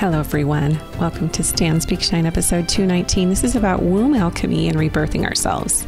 Hello, everyone. Welcome to Stand, Speak, Shine, episode 219. This is about womb alchemy and rebirthing ourselves.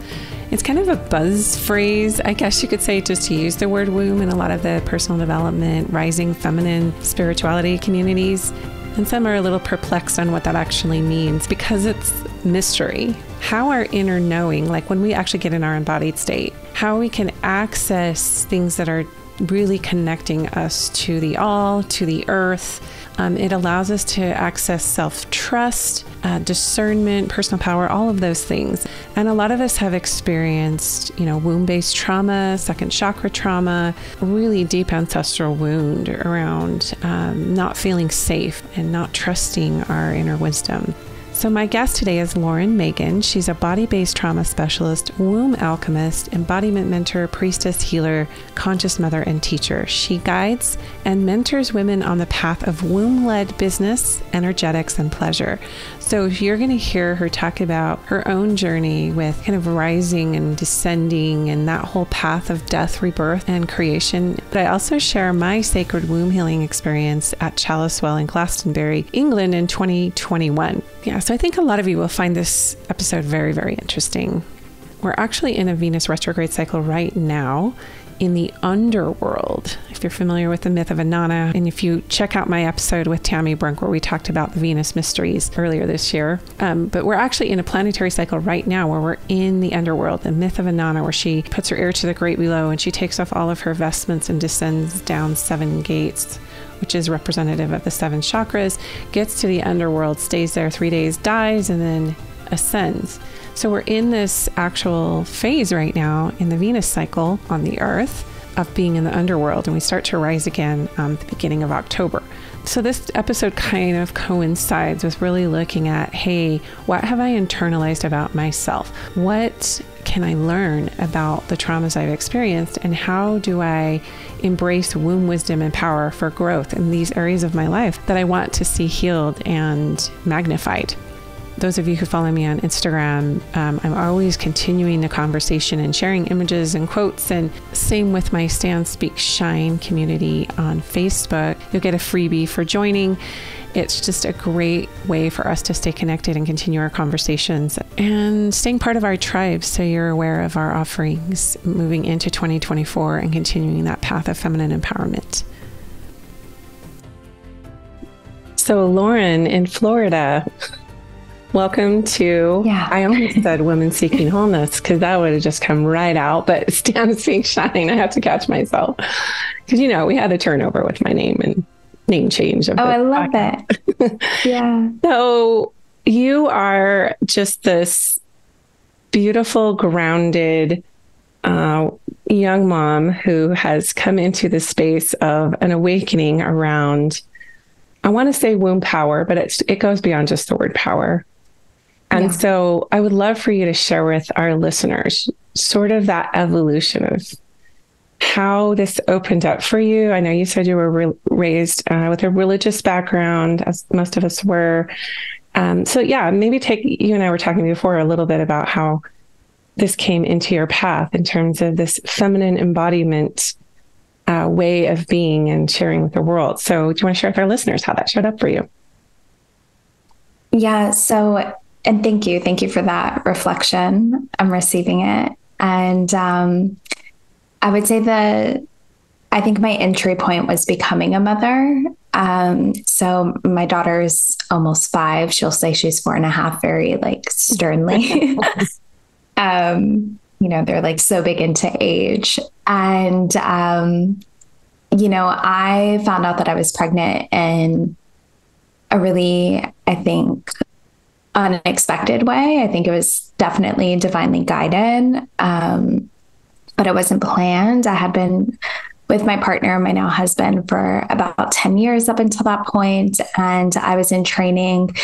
It's kind of a buzz phrase, I guess you could say, just to use the word womb in a lot of the personal development, rising feminine spirituality communities. And some are a little perplexed on what that actually means because it's mystery. How our inner knowing, like when we actually get in our embodied state, how we can access things that are really connecting us to the all, to the earth. It allows us to access self-trust, discernment, personal power, all of those things. And a lot of us have experienced, womb-based trauma, second chakra trauma, really deep ancestral wound around not feeling safe and not trusting our inner wisdom. So my guest today is Lauren Megan. She's a body-based trauma specialist, womb alchemist, embodiment mentor, priestess, healer, conscious mother, and teacher. She guides and mentors women on the path of womb-led business, energetics, and pleasure. So you're going to hear her talk about her own journey with kind of rising and descending and that whole path of death, rebirth, and creation. But I also share my sacred womb healing experience at Chalice Well in Glastonbury, England in 2021. Yeah, so I think a lot of you will find this episode very, very interesting. We're actually in a Venus retrograde cycle right now in the underworld. If you're familiar with the myth of Inanna, and if you check out my episode with Tammy Brunk where we talked about the Venus mysteries earlier this year, but we're actually in a planetary cycle right now where we're in the underworld, the myth of Inanna, where she puts her ear to the great below and she takes off all of her vestments and descends down 7 gates, which is representative of the 7 chakras, gets to the underworld, stays there 3 days, dies, and then ascends. So we're in this actual phase right now in the Venus cycle on the earth of being in the underworld, and we start to rise again at the beginning of October. So this episode kind of coincides with really looking at, hey, what have I internalized about myself? What can I learn about the traumas I've experienced, and how do I embrace womb wisdom and power for growth in these areas of my life that I want to see healed and magnified? Those of you who follow me on Instagram, I'm always continuing the conversation and sharing images and quotes, and same with my Stand, Speak, Shine community on Facebook. You'll get a freebie for joining. It's just a great way for us to stay connected and continue our conversations and staying part of our tribe, so you're aware of our offerings moving into 2024 and continuing that path of feminine empowerment. So Lauren in Florida, welcome to, I almost said Women Seeking Wholeness because that would have just come right out, but Stand, Speak, Shine, I have to catch myself. Because, we had a turnover with my name and name change. I love it. Yeah. So you are just this beautiful, grounded young mom who has come into the space of an awakening around, I want to say womb power, but it goes beyond just the word power. And so I would love for you to share with our listeners sort of that evolution of how this opened up for you. I know you said you were raised with a religious background, as most of us were. Maybe you and I were talking before a little bit about how this came into your path in terms of this feminine embodiment way of being and sharing with the world. So do you want to share with our listeners how that showed up for you? Yeah. And thank you. Thank you for that reflection. I'm receiving it. And I would say I think my entry point was becoming a mother. So my daughter's almost 5. She'll say she's 4.5, very sternly. They're so big into age. And, I found out that I was pregnant in a really, I think, unexpected way. I think it was definitely divinely guided, but it wasn't planned. I had been with my partner, my now husband, for about 10 years up until that point, and I was in training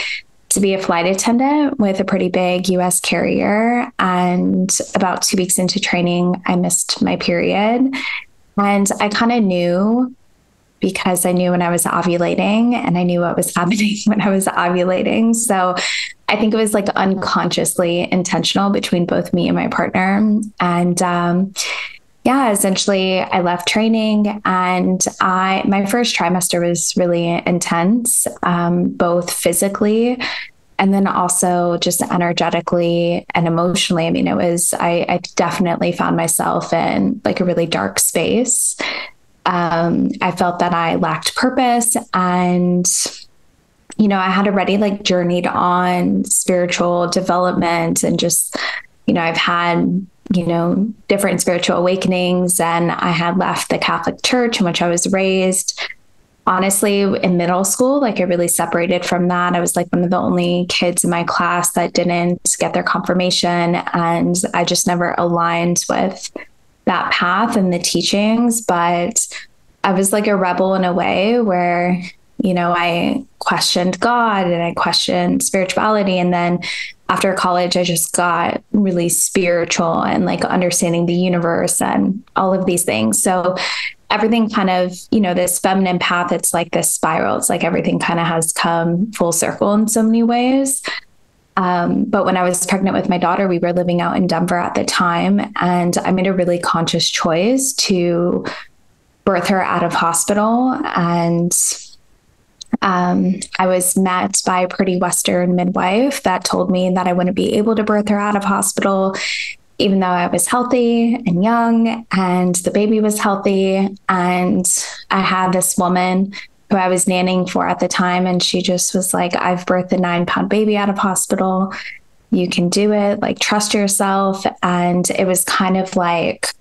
to be a flight attendant with a pretty big US carrier. And about 2 weeks into training, I missed my period, and I kind of knew, because I knew when I was ovulating and I knew what was happening when I was ovulating. So I think it was unconsciously intentional between both me and my partner. And Yeah, essentially I left training, and my first trimester was really intense, both physically and then also just energetically and emotionally. I mean, I definitely found myself in like a really dark space. I felt that I lacked purpose, and I had already like journeyed on spiritual development, and just, I've had, different spiritual awakenings, and I had left the Catholic Church in which I was raised. Honestly, in middle school, like I really separated from that. I was like one of the only kids in my class that didn't get their confirmation, and I just never aligned with that path and the teachings. But I was like a rebel in a way where, I questioned God and I questioned spirituality. And then after college, I just got really spiritual and like understanding the universe and all of these things. So everything kind of, this feminine path, it's like this spiral. It's like everything kind of has come full circle in so many ways. But when I was pregnant with my daughter, we were living out in Denver at the time, and I made a really conscious choice to birth her out of hospital. And I was met by a pretty Western midwife that told me that I wouldn't be able to birth her out of hospital, even though I was healthy and young and the baby was healthy. And I had this woman who I was nannying for at the time, and she just was like, I've birthed a 9-pound baby out of hospital. You can do it. Like, trust yourself. And it was kind of like,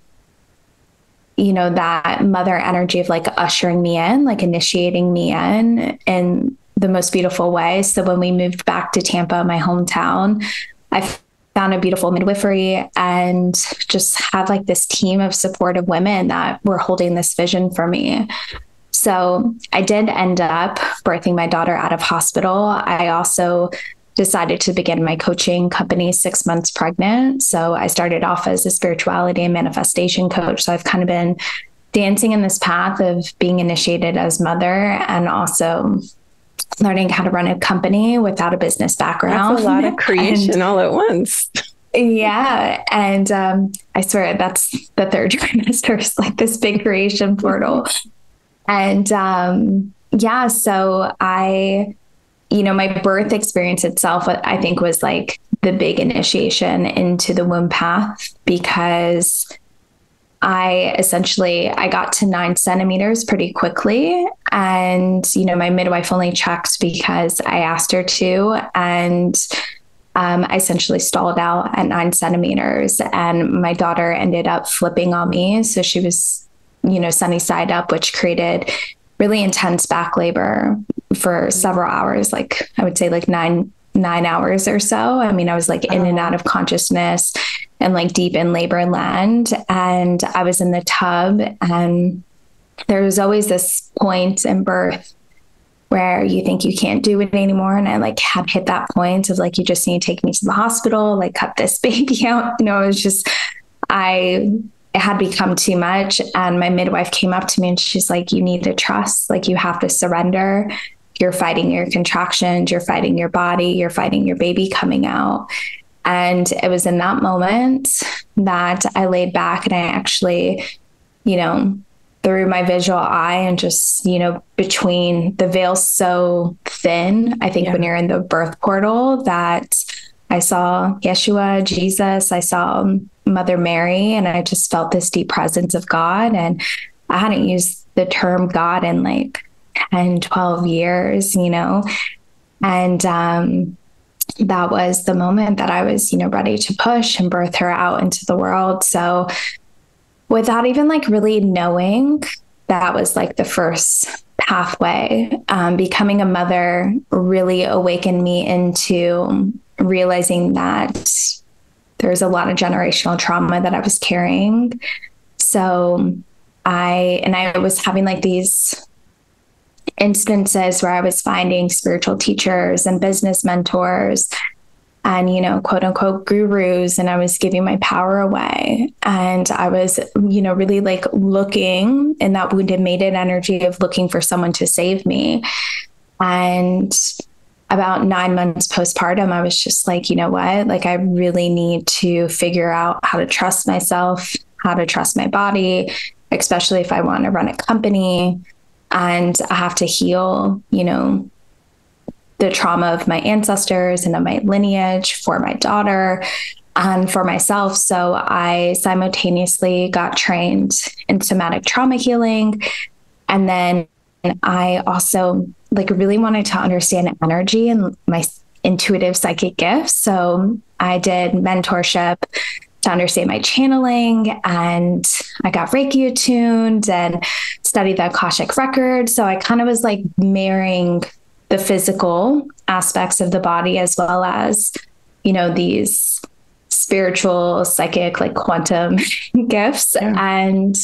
that mother energy of like ushering me in, like initiating me in the most beautiful way. So when we moved back to Tampa, my hometown, I found a beautiful midwifery and just had like this team of supportive women that were holding this vision for me. So I did end up birthing my daughter out of hospital. I also decided to begin my coaching company 6 months pregnant. So I started off as a spirituality and manifestation coach. So I've kind of been dancing in this path of being initiated as mother, and also learning how to run a company without a business background. That's a lot of creation all at once. Yeah. And I swear that's the third trimester is like this big creation portal. And so my birth experience itself, I think, was like the big initiation into the womb path, because I got to 9 centimeters pretty quickly. And, my midwife only checked because I asked her to. And I essentially stalled out at 9 centimeters, and my daughter ended up flipping on me. So she was, sunny side up, which created really intense back labor for several hours, like I would say like nine hours or so. I mean, I was like in and out of consciousness and like deep in labor land. And I was in the tub, and there was always this point in birth where you think you can't do it anymore. And I like had hit that point of like, you just need to take me to the hospital, like cut this baby out. It was just, it had become too much. And my midwife came up to me and she's like, you need to trust, like you have to surrender. You're fighting your contractions, you're fighting your body, you're fighting your baby coming out. And it was in that moment that I laid back and I actually, through my visual eye and just, between the veil so thin, I think when you're in the birth portal, that I saw Yeshua, Jesus, I saw Mother Mary, and I just felt this deep presence of God. And I hadn't used the term God in like 10, 12 years, and that was the moment that I was, ready to push and birth her out into the world. So without even like really knowing, that was like the first pathway. Becoming a mother really awakened me into realizing that there's a lot of generational trauma that I was carrying. So I was having like these instances where I was finding spiritual teachers and business mentors and, quote unquote gurus, and I was giving my power away. And I was, really like looking in that wounded maiden energy of looking for someone to save me. And about 9 months postpartum, I was just like, you know what, like I really need to figure out how to trust myself, how to trust my body, especially if I want to run a company and I have to heal, you know, the trauma of my ancestors and of my lineage for my daughter and for myself. So I simultaneously got trained in somatic trauma healing. And then I also like really wanted to understand energy and my intuitive psychic gifts. So I did mentorship to understand my channeling, and I got Reiki attuned and studied the Akashic record. So I kind of was like marrying the physical aspects of the body as well as, you know, these spiritual, psychic, like quantum gifts. Yeah. And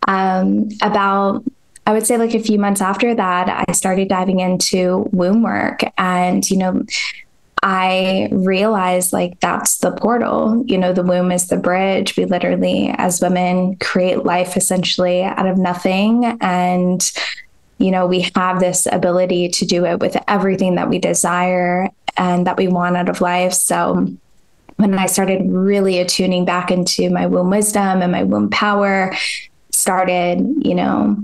about, I would say like a few months after that, I started diving into womb work. And, you know, I realized like that's the portal, you know, the womb is the bridge. We literally, as women, create life essentially out of nothing. And, you know, we have this ability to do it with everything that we desire and that we want out of life. So when I started really attuning back into my womb wisdom and my womb power, started, you know,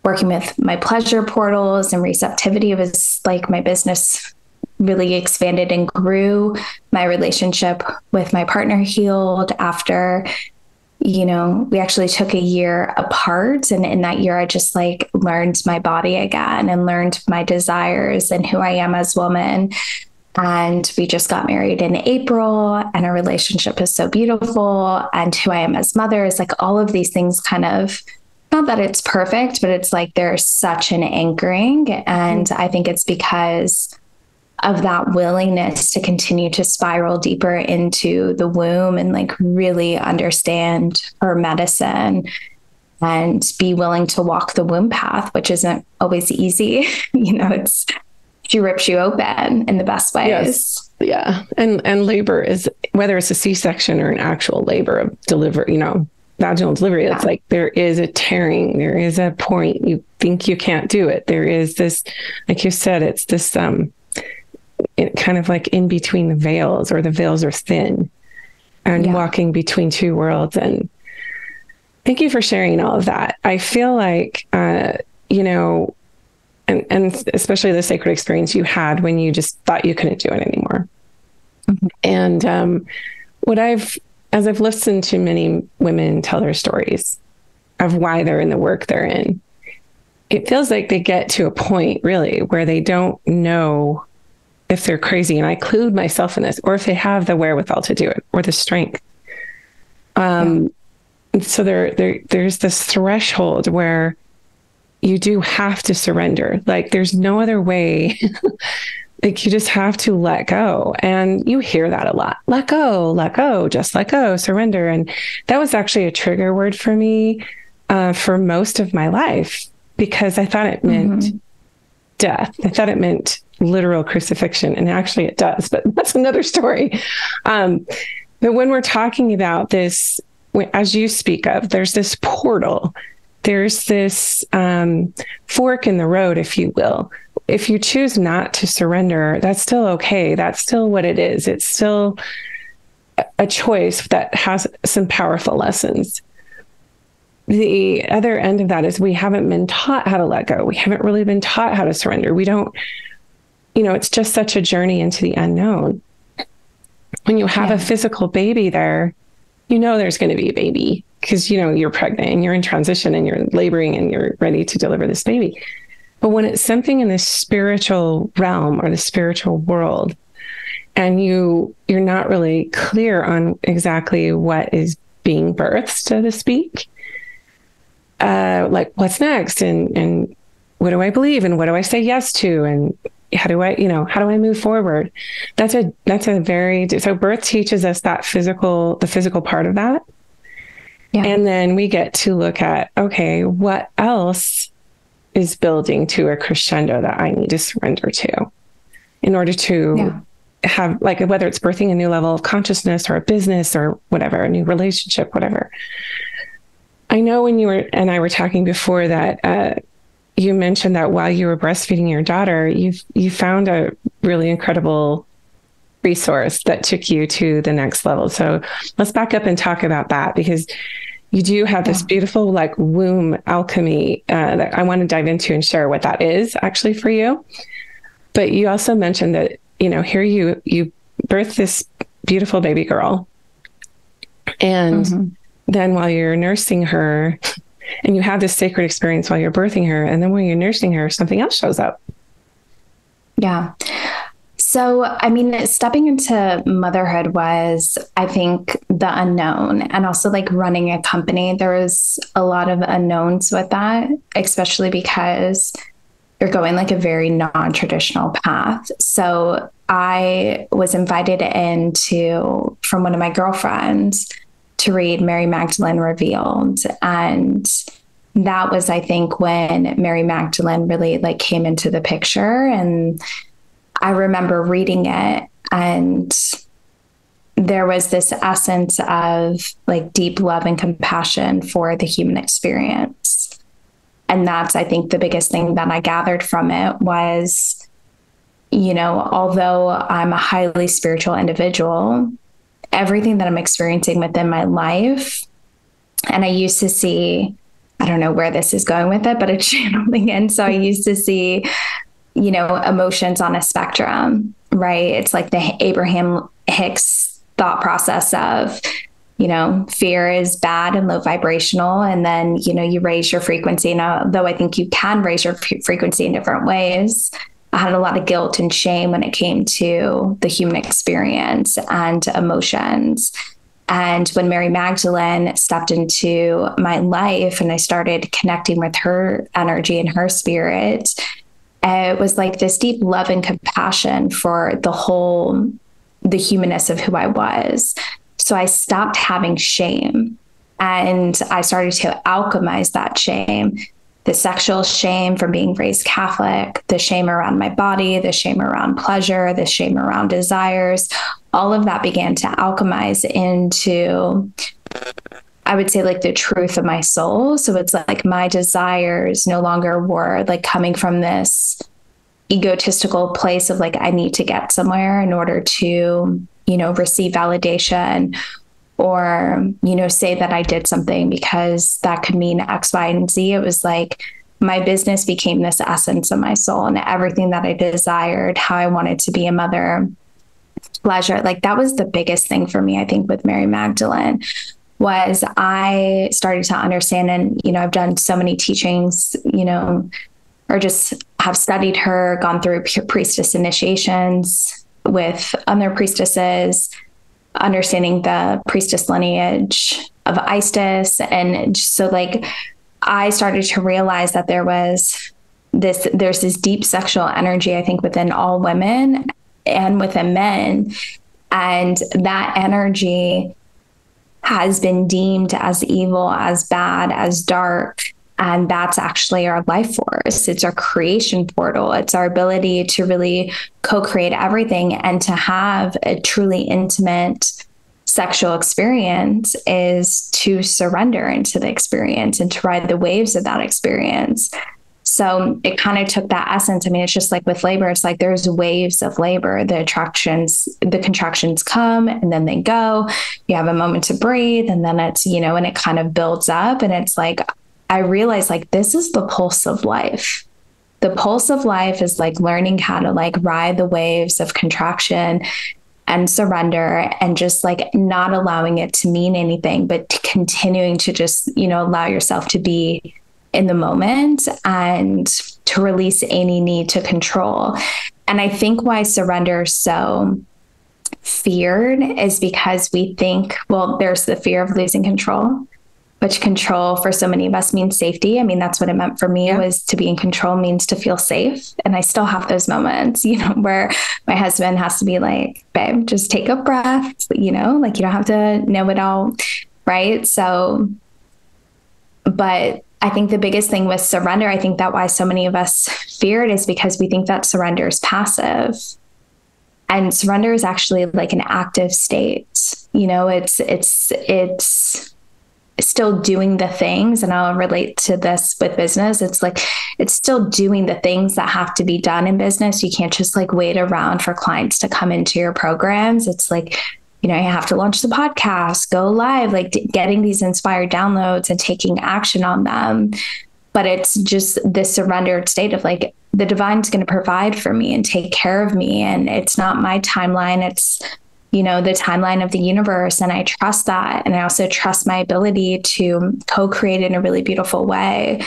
working with my pleasure portals and receptivity, it was like my business really expanded and grew. My relationship with my partner healed after, you know, we actually took a year apart. And in that year, I just like learned my body again and learned my desires and who I am as a woman. And we just got married in April, and our relationship is so beautiful. And who I am as mother is like all of these things kind of, not that it's perfect, but it's like there's such an anchoring. And I think it's because of that willingness to continue to spiral deeper into the womb and like really understand her medicine and be willing to walk the womb path, which isn't always easy. You know, she rips you open in the best ways. Yes. Yeah. And labor is, whether it's a C-section or an actual labor of delivery, you know, vaginal delivery, it's like there is a tearing, there is a point you think you can't do it. There is this, like you said, it's this, it kind of like in between the veils, or the veils are thin, and walking between two worlds. And thank you for sharing all of that. I feel like, you know, and especially the sacred experience you had when you just thought you couldn't do it anymore. Mm-hmm. And as I've listened to many women tell their stories of why they're in the work they're in, it feels like they get to a point really where they don't know if they're crazy, and I include myself in this, or if they have the wherewithal to do it or the strength. So there's this threshold where you do have to surrender. Like there's no other way. Like you just have to let go. And you hear that a lot. Let go, just let go, surrender. And that was actually a trigger word for me for most of my life, because I thought it meant death. I thought it meant literal crucifixion, and actually it does, but that's another story. But when we're talking about this, as you speak of, there's this portal, there's this fork in the road, if you will. If you choose not to surrender, that's still okay. That's still what it is. It's still a choice that has some powerful lessons. The other end of that is we haven't been taught how to let go. We haven't really been taught how to surrender. We don't, you know, it's just such a journey into the unknown. When you have a physical baby there, you know there's going to be a baby, because, you know, you're pregnant and you're in transition and you're laboring and you're ready to deliver this baby. But when it's something in the spiritual realm or the spiritual world, and you're not really clear on exactly what is being birthed, so to speak, like what's next, and what do I believe, and what do I say yes to, and how do I move forward? That's a very, so birth teaches us that the physical part of that. Yeah. And then we get to look at, okay, what else is building to a crescendo that I need to surrender to in order to have, like, whether it's birthing a new level of consciousness or a business or whatever, a new relationship, whatever. I know when you and I were talking before that, you mentioned that while you were breastfeeding your daughter, you found a really incredible resource that took you to the next level. So let's back up and talk about that, because you do have this beautiful like womb alchemy that I want to dive into and share what that is actually for you. But you also mentioned that, you know, here you birthed this beautiful baby girl. And then while you're nursing her, and you have this sacred experience while you're birthing her, and then when you're nursing her, something else shows up. Yeah. So, I mean, stepping into motherhood was, I think, the unknown, and also like running a company. There was a lot of unknowns with that, especially because you're going like a very non-traditional path. So I was invited from one of my girlfriends to read Mary Magdalene Revealed. And that was, I think, when Mary Magdalene really like came into the picture. And I remember reading it, and there was this essence of like deep love and compassion for the human experience. And that's, I think, the biggest thing that I gathered from it was, you know, although I'm a highly spiritual individual, everything that I'm experiencing within my life, and I used to see, I don't know where this is going with it, but it's channeling in. So I used to see, you know, emotions on a spectrum, right? It's like the Abraham Hicks thought process of, you know, fear is bad and low vibrational. And then, you know, you raise your frequency. And although I think you can raise your frequency in different ways, I had a lot of guilt and shame when it came to the human experience and emotions. And when Mary Magdalene stepped into my life and I started connecting with her energy and her spirit, it was like this deep love and compassion for the humanness of who I was. So I stopped having shame, and I started to alchemize that shame, the sexual shame from being raised Catholic, the shame around my body, the shame around pleasure, the shame around desires. All of that began to alchemize into, I would say, like the truth of my soul. So it's like my desires no longer were like coming from this egotistical place of like, I need to get somewhere in order to, you know, receive validation, or, you know, say that I did something because that could mean X, Y, and Z. It was like my business became this essence of my soul, and everything that I desired, how I wanted to be a mother, pleasure. Like that was the biggest thing for me, I think, with Mary Magdalene, was I started to understand, and, you know, I've done so many teachings, you know, or just have studied her, gone through priestess initiations with other priestesses, understanding the priestess lineage of Isis. And so like, I started to realize that there's this deep sexual energy, I think, within all women and within men. And that energy has been deemed as evil, as bad, as dark. And that's actually our life force. It's our creation portal. It's our ability to really co-create everything, and to have a truly intimate sexual experience is to surrender into the experience and to ride the waves of that experience. So it kind of took that essence. I mean, it's just like with labor, it's like there's waves of labor. The contractions come and then they go. You have a moment to breathe, and then it's, you know, and it kind of builds up. And it's like, I realized like this is the pulse of life. The pulse of life is like learning how to like ride the waves of contraction and surrender, and just like not allowing it to mean anything, but continuing to just, you know, allow yourself to be in the moment and to release any need to control. And I think why surrender is so feared is because we think, well, there's the fear of losing control, which control for so many of us means safety. I mean, that's what it meant for me, was to be in control means to feel safe. And I still have those moments, you know, where my husband has to be like, babe, just take a breath, you know, like you don't have to know it all. Right. So, but I think the biggest thing with surrender, I think that why so many of us fear it is because we think that surrender is passive. And surrender is actually like an active state. You know, it's still doing the things, and I'll relate to this with business. It's like, it's still doing the things that have to be done in business. You can't just like wait around for clients to come into your programs. It's like, you know, you have to launch the podcast, go live, like getting these inspired downloads and taking action on them. But it's just this surrendered state of like, the divine's going to provide for me and take care of me. And it's not my timeline. It's, you know, the timeline of the universe. And I trust that. And I also trust my ability to co-create in a really beautiful way.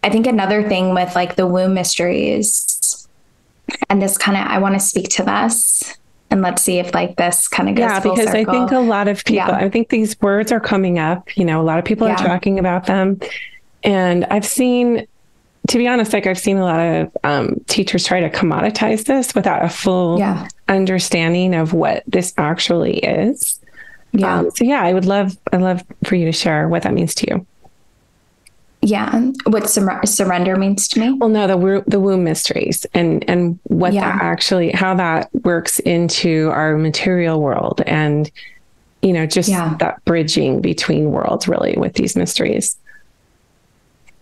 I think another thing with like the womb mysteries, and this kind of, I want to speak to this, and let's see if like this kind of goes full because circle. I think a lot of people, I think these words are coming up, you know, a lot of people are talking about them. And I've seen, to be honest, like I've seen a lot of teachers try to commoditize this without a full understanding of what this actually is. So yeah, I'd love for you to share what that means to you. Yeah. What surrender means to me? Well, no, the womb mysteries and what that actually, how that works into our material world, and, you know, just that bridging between worlds really with these mysteries.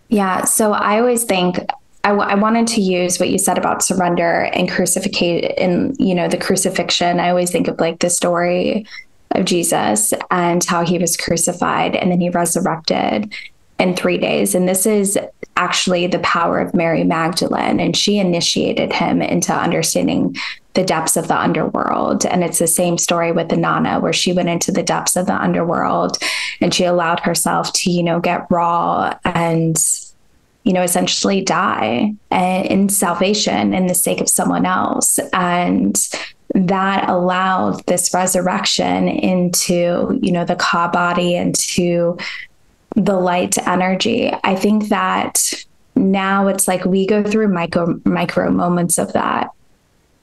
Yeah. So I always think I wanted to use what you said about surrender and crucifixion, and, you know, the crucifixion. I always think of like the story of Jesus and how he was crucified and then he resurrected in 3 days. And this is actually the power of Mary Magdalene. And she initiated him into understanding the depths of the underworld. And it's the same story with the Nana, where she went into the depths of the underworld and she allowed herself to, you know, get raw and, you know, essentially die in salvation in the sake of someone else. And that allowed this resurrection into, you know, the Ka body, into the light energy. I think that now it's like we go through micro moments of that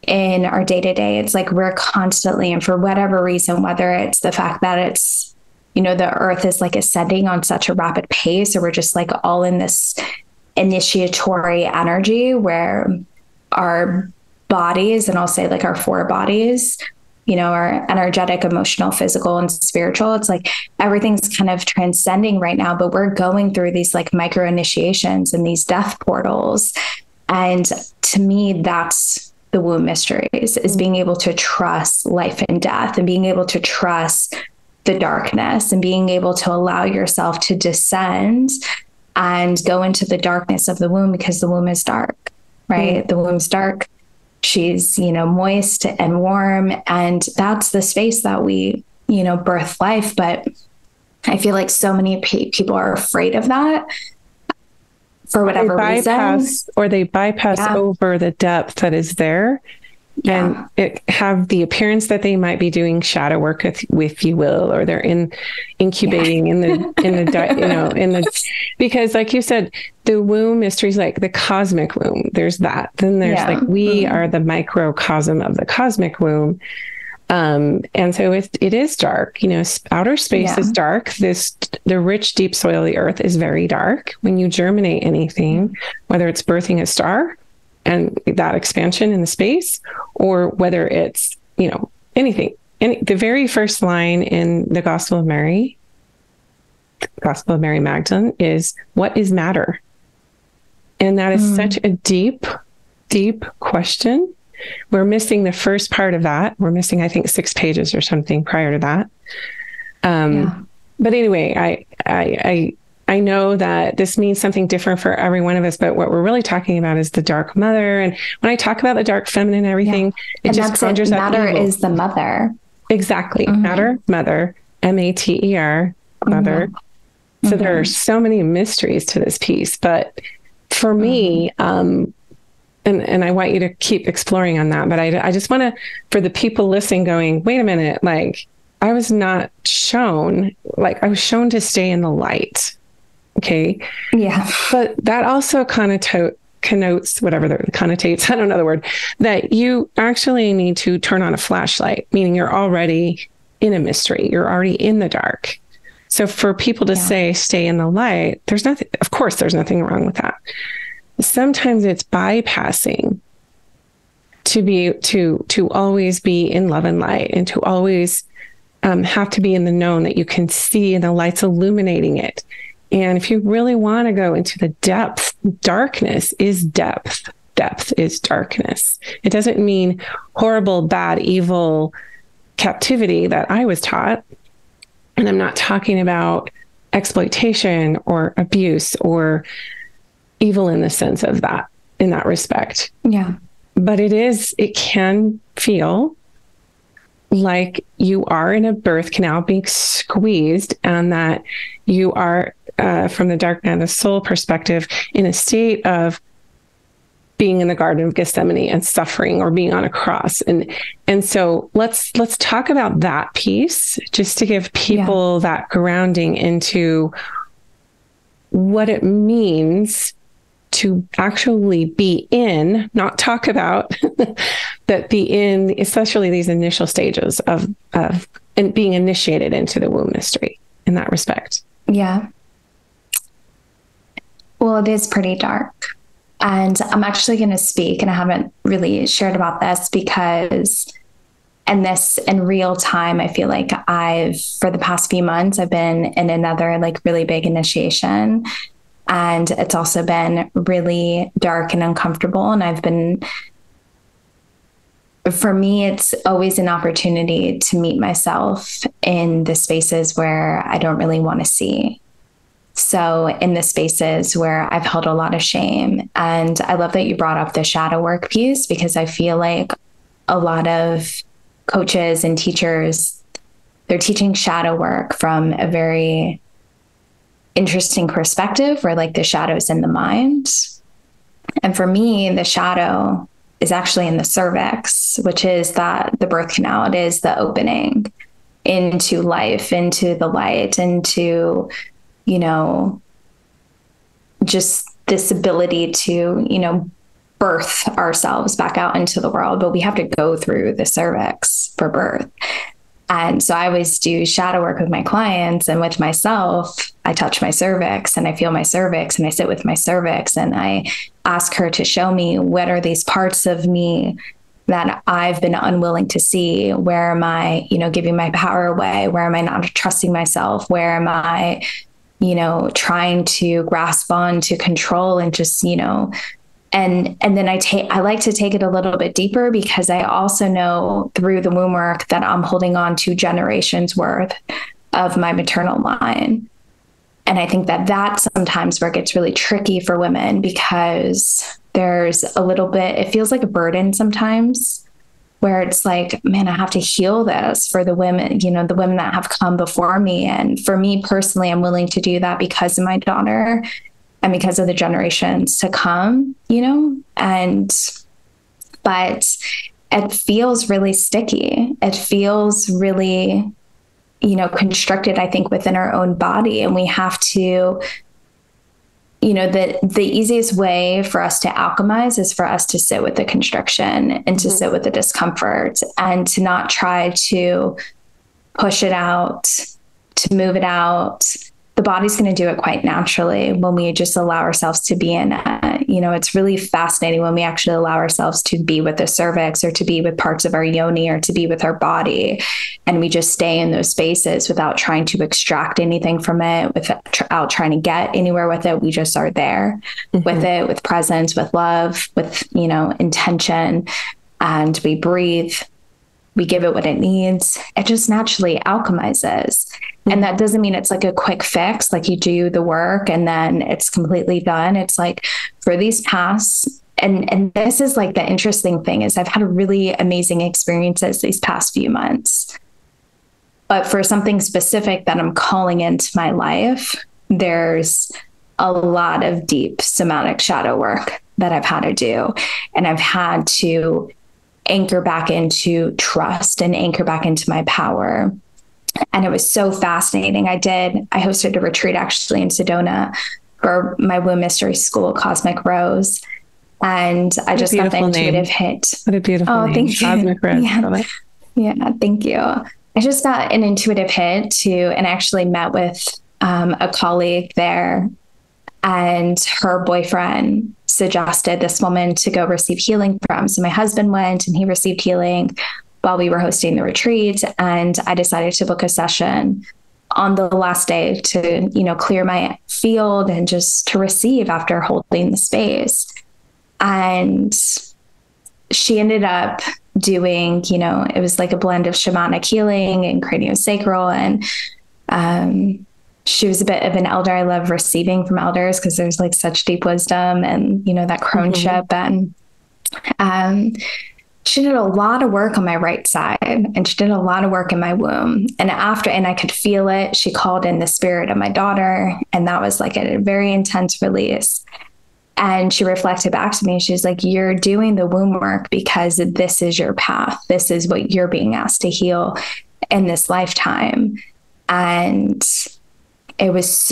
in our day-to-day. It's like we're constantly, and for whatever reason, whether it's the fact that it's, you know, the earth is like ascending on such a rapid pace, or we're just like all in this initiatory energy where our bodies, and I'll say like our 4 bodies, you know, our energetic, emotional, physical, and spiritual, it's like everything's kind of transcending right now, but we're going through these like micro initiations and these death portals. And to me, that's the womb mysteries, is being able to trust life and death, and being able to trust the darkness, and being able to allow yourself to descend and go into the darkness of the womb, because the womb is dark, right? The womb's dark. She's, you know, moist and warm. And that's the space that we, you know, birth life. But I feel like so many people are afraid of that for whatever reason. Or they bypass over the depth that is there. And it have the appearance that they might be doing shadow work, if you will, or they're incubating in the because like you said, the womb mysteries, like the cosmic womb, there's that. Then there's like, we are the microcosm of the cosmic womb. And so it is dark, you know, outer space is dark. The rich, deep soil of the earth is very dark. When you germinate anything, whether it's birthing a star and that expansion in the space, or whether it's, you know, anything. The very first line in the Gospel of Mary Magdalene is, what is matter? And that is such a deep, deep question. We're missing the first part of that. We're missing, I think, 6 pages or something prior to that. But anyway, I know that this means something different for every one of us, but what we're really talking about is the dark mother. And when I talk about the dark feminine and everything, it just conjures up matter evil. Is the mother. Exactly. Matter, mother, M-A-T-E-R, mother. So there are so many mysteries to this piece, but for me, and I want you to keep exploring on that, but I just want to, for the people listening going, wait a minute, like I was not shown, like I was shown to stay in the light. Okay. Yeah. But that also connotes, whatever the connotates, I don't know the word, that you actually need to turn on a flashlight, meaning you're already in a mystery. You're already in the dark. So for people to say, stay in the light, there's nothing, of course, there's nothing wrong with that. Sometimes it's bypassing to always be in love and light, and to always have to be in the known, that you can see and the light's illuminating it. And if you really want to go into the depth, darkness is depth. Depth is darkness. It doesn't mean horrible, bad, evil captivity that I was taught. And I'm not talking about exploitation or abuse or evil in the sense of that, in that respect. Yeah. But it can feel like you are in a birth canal being squeezed, and that you are, from the dark night of the soul perspective, in a state of being in the Garden of Gethsemane and suffering, or being on a cross. And so let's talk about that piece, just to give people that grounding into what it means to actually be in, not talk about, but be in, especially these initial stages of and being initiated into the womb mystery in that respect. Yeah. Well, it is pretty dark. And I'm actually going to speak, and I haven't really shared about this because, and this in real time, I feel like for the past few months, I've been in another like really big initiation. And it's also been really dark and uncomfortable. And for me, it's always an opportunity to meet myself in the spaces where I don't really want to see. So in the spaces where I've held a lot of shame. And I love that you brought up the shadow work piece, because I feel like a lot of coaches and teachers, they're teaching shadow work from a very interesting perspective, where like the shadow's in the mind. And for me, the shadow is actually in the cervix, which is the birth canal. It is the opening into life, into the light, into, just this ability to, birth ourselves back out into the world. But we have to go through the cervix for birth. And so I always do shadow work with my clients, and with myself, I touch my cervix and I feel my cervix, and I sit with my cervix, and I ask her to show me, what are these parts of me that I've been unwilling to see? Where am I, giving my power away? Where am I not trusting myself? Where am I, trying to grasp on to control, and just, and then I like to take it a little bit deeper, because I also know through the womb work that I'm holding on to generations worth of my maternal line. And I think that that's sometimes where it gets really tricky for women, because there's a little bit, it feels like a burden sometimes, where it's like, man, I have to heal this for the women, the women that have come before me. And for me personally, I'm willing to do that because of my daughter and because of the generations to come, but it feels really sticky. It feels really, constricted, I think, within our own body. And we have to, the easiest way for us to alchemize is for us to sit with the constriction and to sit with the discomfort, and to not try to push it out, to move it out. The body's going to do it quite naturally when we just allow ourselves to be in it. It's really fascinating when we actually allow ourselves to be with the cervix, or to be with parts of our yoni, or to be with our body. And we just stay in those spaces without trying to extract anything from it, without trying to get anywhere with it. We just are there with it, with presence, with love, with, intention, and we breathe. We give it what it needs. It just naturally alchemizes. And that doesn't mean it's like a quick fix, like you do the work and then it's completely done. It's like for these past, and this is like the interesting thing, is I've had really amazing experiences these past few months. But for something specific that I'm calling into my life, there's a lot of deep somatic shadow work that I've had to do. And I've had to anchor back into trust and anchor back into my power. And it was so fascinating. I hosted a retreat actually in Sedona for my womb mystery school, Cosmic Rose. And I just got the intuitive hit. What a beautiful name. Thank you. Cosmic Rose. Yeah, thank you. I just got an intuitive hit and actually met with a colleague there, and her boyfriend suggested this woman to go receive healing from. So my husband went and he received healing. while we were hosting the retreat. And I decided to book a session on the last day to, clear my field and just to receive after holding the space. And she ended up doing, it was like a blend of shamanic healing and craniosacral. And she was a bit of an elder. I love receiving from elders because there's like such deep wisdom and, that crone-ship. And she did a lot of work on my right side, and she did a lot of work in my womb. And I could feel it. She called in the spirit of my daughter, and that was like a very intense release. And she reflected back to me. She's like, you're doing the womb work because this is your path. This is what you're being asked to heal in this lifetime. And it was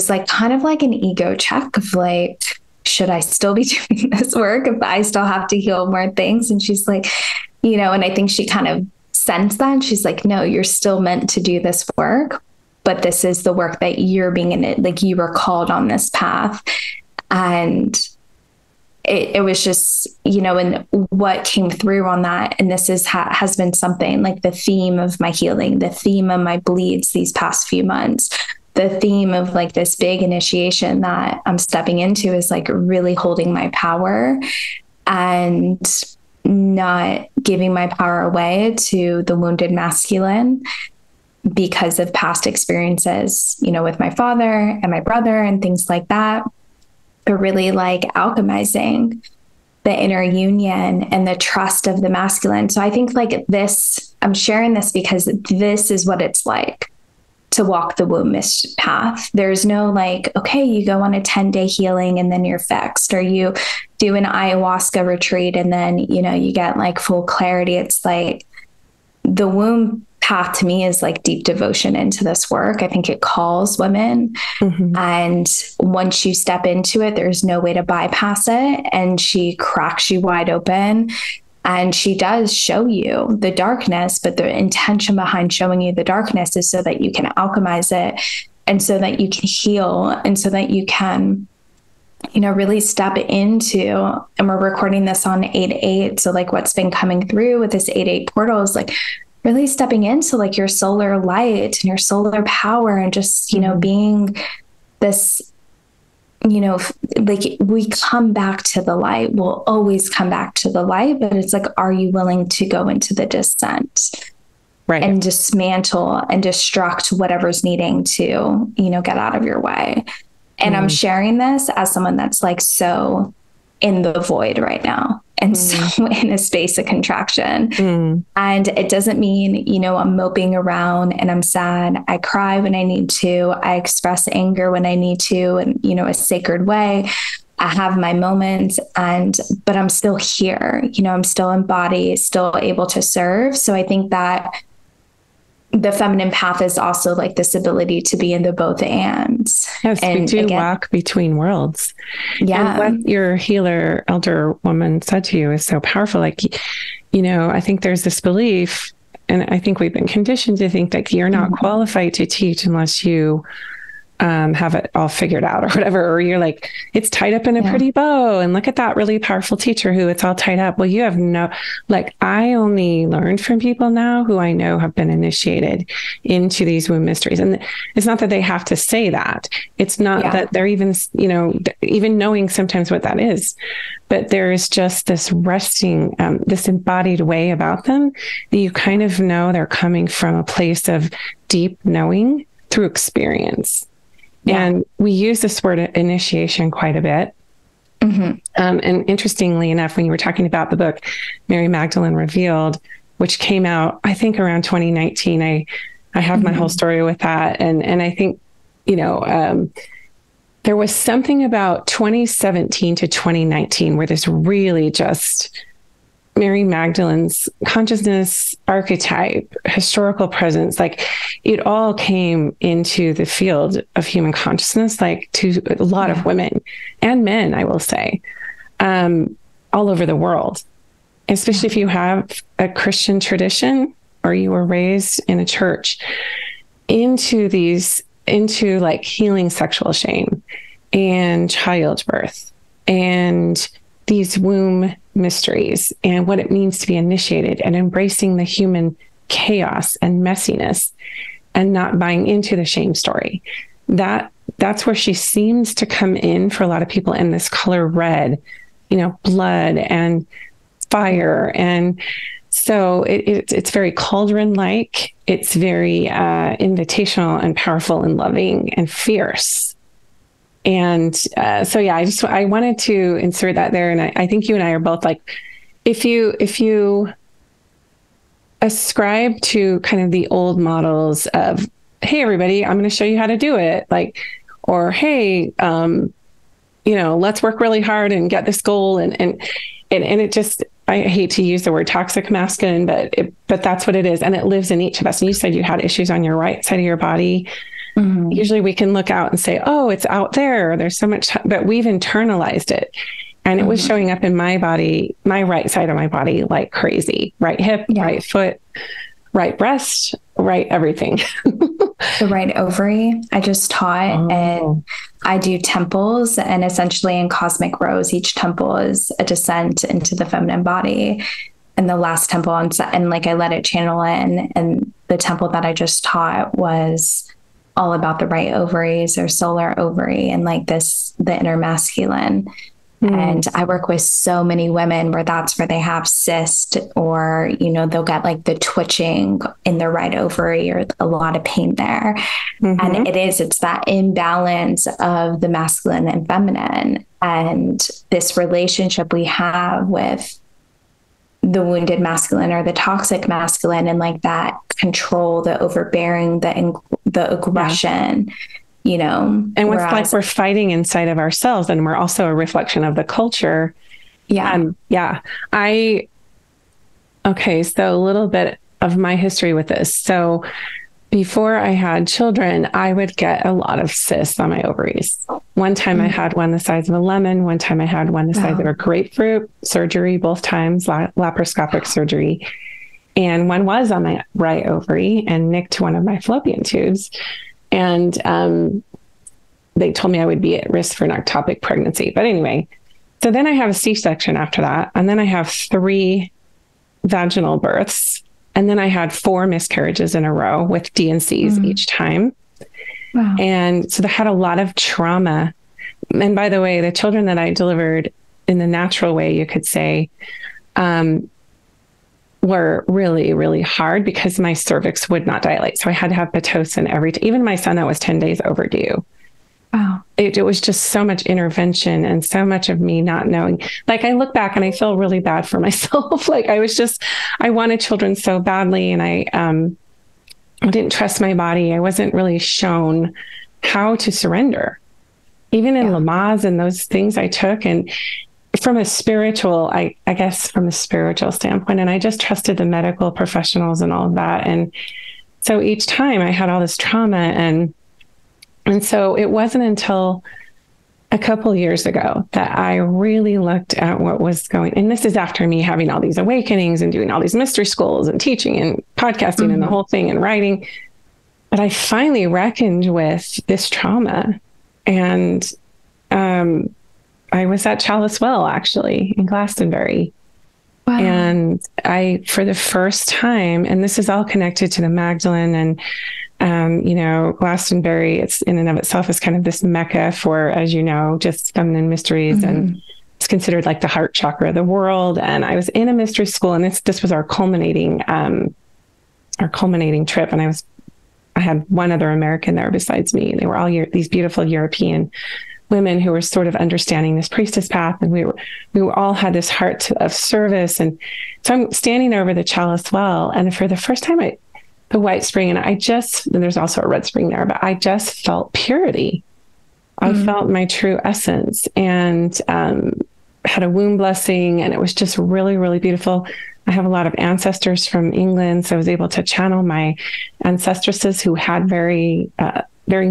like kind of like an ego check of like, should I still be doing this work if I still have to heal more things? And she's like, and I think she kind of sensed that. And she's like, no, you're still meant to do this work, but this is the work that you're being in it. Like you were called on this path. And it was just, and what came through on that. And this has been something like the theme of my healing, the theme of my bleeds these past few months. The theme of like this big initiation that I'm stepping into is like really holding my power and not giving my power away to the wounded masculine because of past experiences, with my father and my brother and things like that, but really like alchemizing the inner union and the trust of the masculine. So I think like this, I'm sharing this because this is what it's like to walk the womb mist path. There's no like, okay, you go on a 10-day healing and then you're fixed, or you do an ayahuasca retreat and then, you get like full clarity. It's like the womb path to me is like deep devotion into this work. I think it calls women. Mm-hmm. And once you step into it, there's no way to bypass it. And she cracks you wide open. And she does show you the darkness, but the intention behind showing you the darkness is so that you can alchemize it and so that you can heal and so that you can, really step into, and we're recording this on 8/8. So like what's been coming through with this 8/8 portal is like really stepping into like your solar light and your solar power and just, being this, like we come back to the light. We'll always come back to the light, but it's like, are you willing to go into the descent? Right. And dismantle and destruct whatever's needing to, get out of your way. And I'm sharing this as someone that's like so in the void right now and so in a space of contraction. And it doesn't mean, I'm moping around and I'm sad. I cry when I need to. I express anger when I need to, and, a sacred way. I have my moments but I'm still here, I'm still embodied, still able to serve. So I think that the feminine path is also like this ability to be in the both ands. Yes, and we do again, walk between worlds. Yeah. And what your healer elder woman said to you is so powerful. Like, I think there's this belief, and I think we've been conditioned to think that you're not qualified to teach unless you have it all figured out or whatever, or you're like, it's tied up in a pretty bow and look at that really powerful teacher who it's all tied up. Well, you have I only learned from people now who I know have been initiated into these womb mysteries. And it's not that they have to say that. It's not that they're even, even knowing sometimes what that is, but there is just this resting, this embodied way about them that you kind of know they're coming from a place of deep knowing through experience. Yeah. And we use this word initiation quite a bit. Mm-hmm. And interestingly enough, when you were talking about the book, Mary Magdalene Revealed, which came out, I think around 2019, I have my whole story with that. And I think, there was something about 2017 to 2019 where this really just Mary Magdalene's consciousness, archetype, historical presence, like it all came into the field of human consciousness, like to a lot of women and men, I will say, all over the world, especially if you have a Christian tradition or you were raised in a church, into like healing sexual shame and childbirth and these womb mysteries and what it means to be initiated and embracing the human chaos and messiness and not buying into the shame story. That's where she seems to come in for a lot of people in this color red, blood and fire. And so it's very cauldron-like. It's very invitational and powerful and loving and fierce. And I wanted to insert that there. And I think you and I are both like, if you ascribe to kind of the old models of, hey, everybody, I'm going to show you how to do it. Like, or, hey, let's work really hard and get this goal. And it just, I hate to use the word toxic masculine, but that's what it is. And it lives in each of us. And you said you had issues on your right side of your body. Mm-hmm. Usually we can look out and say, oh, it's out there. There's so much, but we've internalized it. And it was showing up in my body, my right side of my body, like crazy. Right hip, right foot, right breast, right everything. The right ovary. I just taught and I do temples, and essentially in cosmic rows, each temple is a descent into the feminine body. And the last temple and like I let it channel in, and the temple that I just taught was all about the right ovaries or solar ovary and like the inner masculine. And I work with so many women where that's where they have cyst, or, they'll get like the twitching in their right ovary or a lot of pain there. Mm-hmm. And it's that imbalance of the masculine and feminine, and this relationship we have with the wounded masculine or the toxic masculine, and like that control, the overbearing, the aggression. And what's like we're fighting inside of ourselves, and we're also a reflection of the culture. So a little bit of my history with this. So before I had children, I would get a lot of cysts on my ovaries. One time I had one the size of a lemon. One time I had one the size of a grapefruit. Surgery, both times, laparoscopic surgery. And one was on my right ovary and nicked one of my fallopian tubes. And they told me I would be at risk for an ectopic pregnancy. But anyway, so then I have a C-section after that. And then I have 3 vaginal births. And then I had 4 miscarriages in a row with D&Cs each time. Wow. And so they had a lot of trauma. And by the way, the children that I delivered in the natural way, you could say, were really, really hard because my cervix would not dilate. So I had to have Pitocin even my son that was 10 days overdue. Wow. It was just so much intervention and so much of me not knowing. Like I look back and I feel really bad for myself. Like I wanted children so badly, and I didn't trust my body. I wasn't really shown how to surrender, even in Lamaze and those things I took. And from a spiritual, I guess from a spiritual standpoint, and I just trusted the medical professionals and all of that. And so each time I had all this trauma, and so it wasn't until a couple years ago that I really looked at what was going, and this is after me having all these awakenings and doing all these mystery schools and teaching and podcasting and the whole thing and writing. But I finally reckoned with this trauma, and I was at Chalice Well, actually, in Glastonbury. Wow. And I, for the first time, and this is all connected to the Magdalene and, Glastonbury, it's in and of itself is kind of this mecca for, as you know, just feminine mysteries. And it's considered like the heart chakra of the world. And I was in a mystery school, and this was our culminating trip. And I had one other American there besides me. They were all these beautiful European women who were sort of understanding this priestess path. And we were all had this heart of service. And so I'm standing over the Chalice Well, and for the first time, the white spring, and there's also a red spring there, but I just felt purity. I felt my true essence, and had a womb blessing, and it was just really, really beautiful. I have a lot of ancestors from England, so I was able to channel my ancestresses who had varying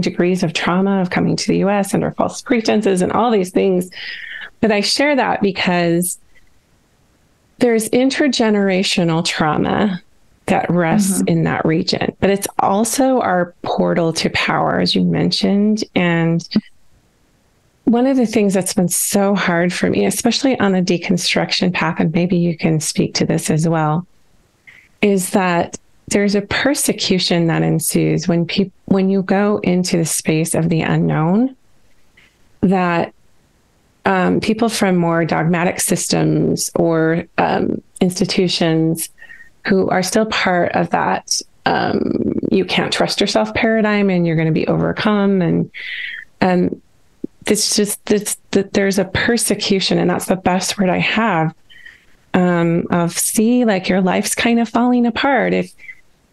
degrees of trauma of coming to the US under false pretenses and all these things. But I share that because there's intergenerational trauma that rests in that region, but it's also our portal to power, as you mentioned. And one of the things that's been so hard for me, especially on the deconstruction path, and maybe you can speak to this as well, is that there's a persecution that ensues when you go into the space of the unknown, that people from more dogmatic systems or institutions who are still part of that you can't trust yourself paradigm and you're going to be overcome, and it's just that there's a persecution, and that's the best word I have, of see, like, your life's kind of falling apart.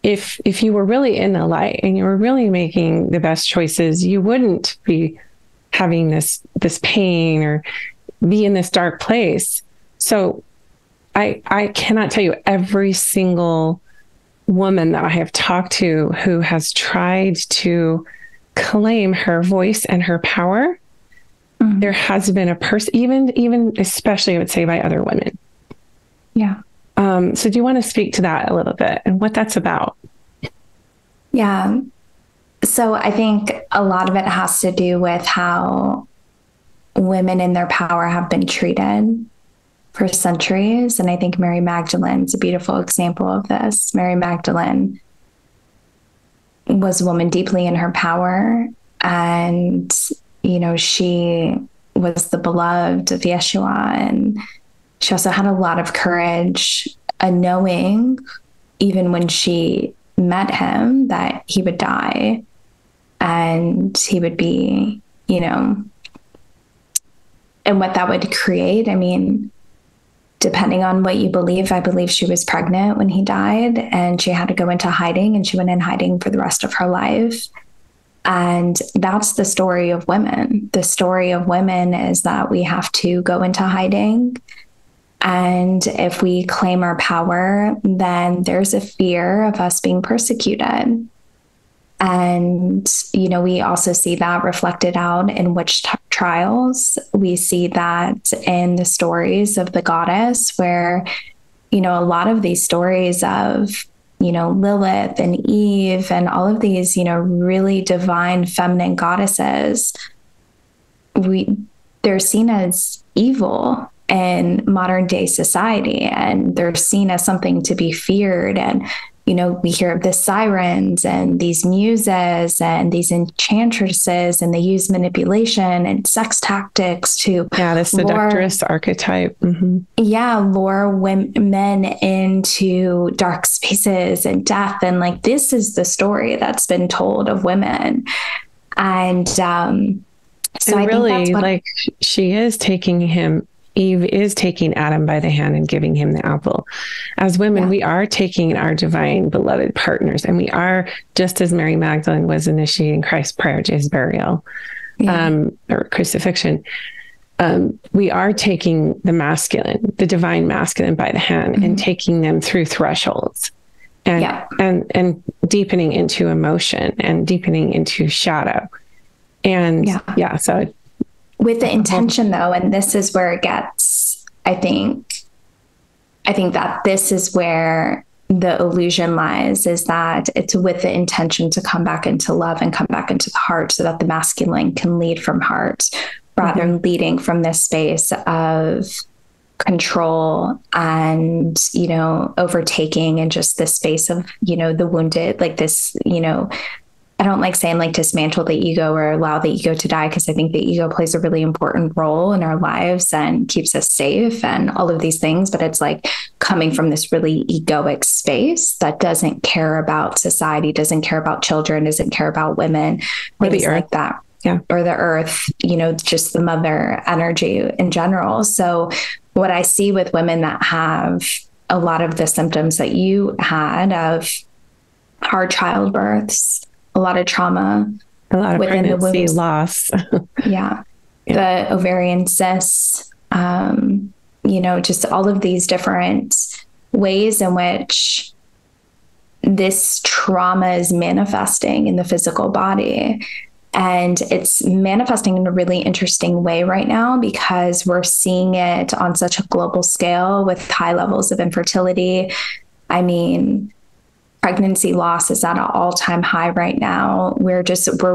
If you were really in the light and you were really making the best choices, you wouldn't be having this pain or be in this dark place. So I cannot tell you, every single woman that I have talked to who has tried to claim her voice and her power, there has been a person, even especially I would say by other women. Yeah. So do you want to speak to that a little bit and what that's about? Yeah. So I think a lot of it has to do with how women in their power have been treated for centuries. And I think Mary Magdalene's a beautiful example of this. Mary Magdalene was a woman deeply in her power, and she was the beloved of Yeshua, and she also had a lot of courage, knowing, even when she met him, that he would die and he would be, and what that would create. I mean, depending on what you believe, I believe she was pregnant when he died and she had to go into hiding, and she went in hiding for the rest of her life. And that's the story of women. The story of women is that we have to go into hiding. And if we claim our power, then there's a fear of us being persecuted. And, we also see that reflected out in witch trials. We see that in the stories of the goddess, where, a lot of these stories of, Lilith and Eve and all of these, really divine feminine goddesses, they're seen as evil in modern day society, and they're seen as something to be feared. And, we hear of the sirens and these muses and these enchantresses, and they use manipulation and sex tactics to the seductress archetype. Lure men into dark spaces and death. And this is the story that's been told of women. And so and I really, think that's she is taking him. Eve is taking Adam by the hand and giving him the apple. As women, we are taking our divine beloved partners, and we are, just as Mary Magdalene was initiating Christ prior to his burial or crucifixion, we are taking the masculine, the divine masculine by the hand and taking them through thresholds and deepening into emotion and deepening into shadow. And so with the intention, though, and this is where it gets, I think that this is where the illusion lies, is that it's with the intention to come back into love and come back into the heart, so that the masculine can lead from heart rather than leading from this space of control and, overtaking, and just this space of, the wounded, this, I don't like saying dismantle the ego or allow the ego to die, because I think the ego plays a really important role in our lives and keeps us safe and all of these things. But it's coming from this really egoic space that doesn't care about society, doesn't care about children, doesn't care about women, or things the earth. like that. Yeah. Or the earth, just the mother energy in general. So what I see with women that have a lot of the symptoms that you had of hard childbirths, a lot of trauma, a lot of within pregnancy loss. The ovarian cysts, just all of these different ways in which this trauma is manifesting in the physical body. And it's manifesting in a really interesting way right now, because we're seeing it on such a global scale with high levels of infertility. I mean, pregnancy loss is at an all-time high right now. We're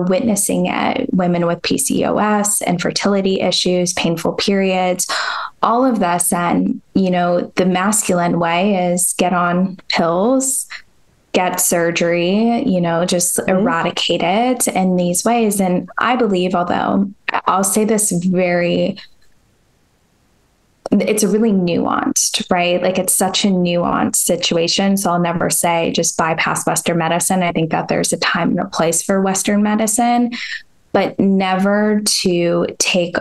witnessing it. Women with PCOS, infertility issues, painful periods, all of this. And, the masculine way is get on pills, get surgery, just eradicate it in these ways. And I believe, although I'll say this it's a really nuanced, right? Like it's such a nuanced situation. So I'll never say just bypass Western medicine. I think that there's a time and a place for Western medicine, but never to take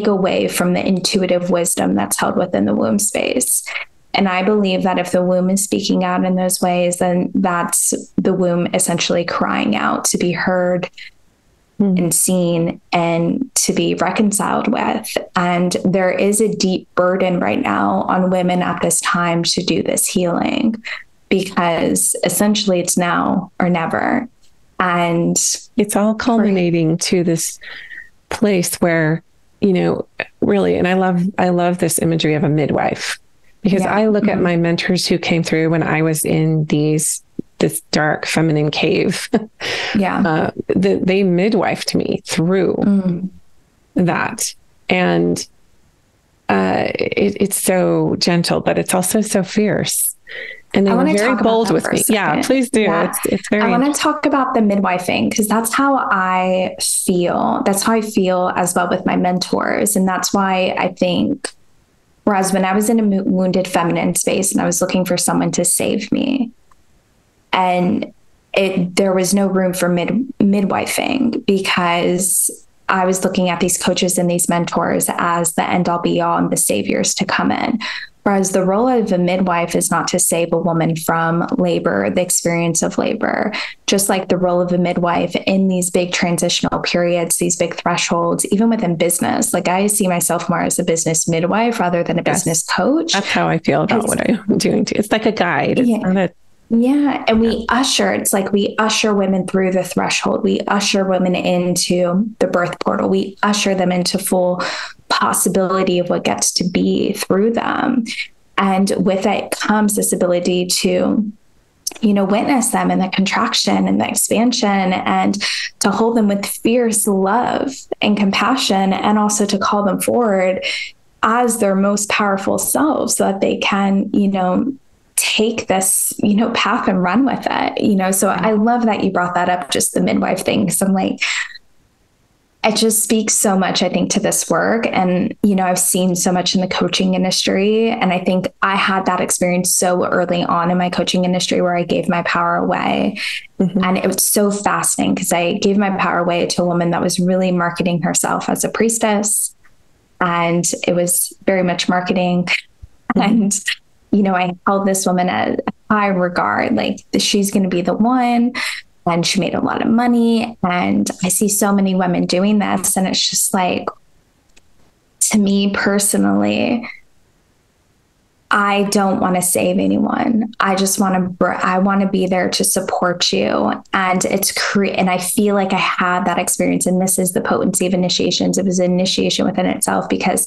away from the intuitive wisdom that's held within the womb space. And I believe that if the womb is speaking out in those ways, then that's the womb essentially crying out to be heard and seen and to be reconciled with. And there is a deep burden right now on women at this time to do this healing, because essentially it's now or never. And it's all culminating to this place where, really, and I love this imagery of a midwife, because I look at my mentors who came through when I was in this dark feminine cave. They midwifed me through that. And it's so gentle, but it's also so fierce. And they were very bold with me. Yeah, please do. Yeah. It's very. I want to talk about the midwifing, because that's how I feel. That's how I feel as well with my mentors. And that's why I think, whereas when I was in a wounded feminine space and I was looking for someone to save me, and there was no room for midwifing, because I was looking at these coaches and these mentors as the end all be all and the saviors to come in. Whereas the role of a midwife is not to save a woman from labor, the experience of labor, just like the role of a midwife in these big transitional periods, these big thresholds, even within business. Like I see myself more as a business midwife rather than a business coach. That's how I feel about what I'm doing too. It's like a guide. It's not a And we usher women through the threshold. We usher women into the birth portal. We usher them into full possibility of what gets to be through them. And with it comes this ability to, witness them in the contraction and the expansion, and to hold them with fierce love and compassion, and also to call them forward as their most powerful selves so that they can, take this, path and run with it, so I love that you brought that up, just the midwife thing. Because I'm like, it just speaks so much, I think, to this work. And, I've seen so much in the coaching industry. And I think I had that experience so early on in my coaching industry where I gave my power away. And it was so fascinating because I gave my power away to a woman that was really marketing herself as a priestess. And it was very much marketing. And I held this woman at high regard, like she's going to be the one. And she made a lot of money. And I see so many women doing this. And it's just like, to me personally, I don't want to save anyone. I just want to be there to support you. And and I feel like I had that experience. And this is the potency of initiations. It was an initiation within itself, because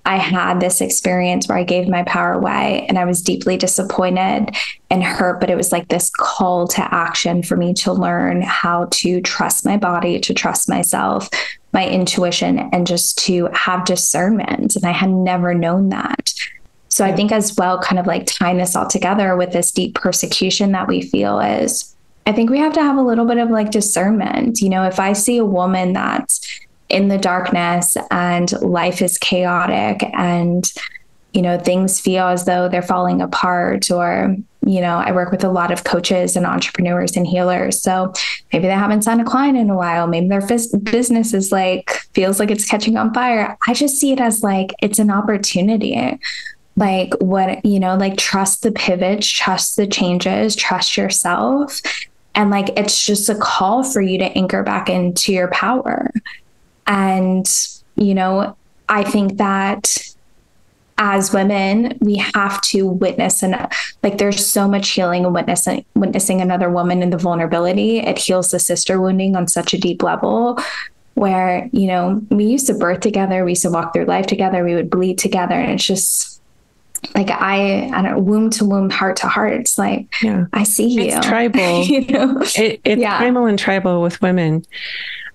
I had this experience where I gave my power away and I was deeply disappointed and hurt, but it was like this call to action for me to learn how to trust my body, to trust myself, my intuition, and just to have discernment. And I had never known that. So I think as well, kind of like tying this all together with this deep persecution that we feel is, I think we have to have a little bit of like discernment. If I see a woman that's in the darkness and life is chaotic and, things feel as though they're falling apart, or, I work with a lot of coaches and entrepreneurs and healers. So maybe they haven't signed a client in a while. Maybe their business is feels like it's catching on fire. I just see it as it's an opportunity. Trust the pivots, trust the changes, trust yourself. And it's just a call for you to anchor back into your power. And, I think that as women, we have to witness, and there's so much healing in witnessing another woman in the vulnerability. It heals the sister wounding on such a deep level where, we used to birth together. We used to walk through life together. We would bleed together. And like I don't know, womb to womb, heart to heart. It's like, I see you. It's tribal. It's primal and tribal with women.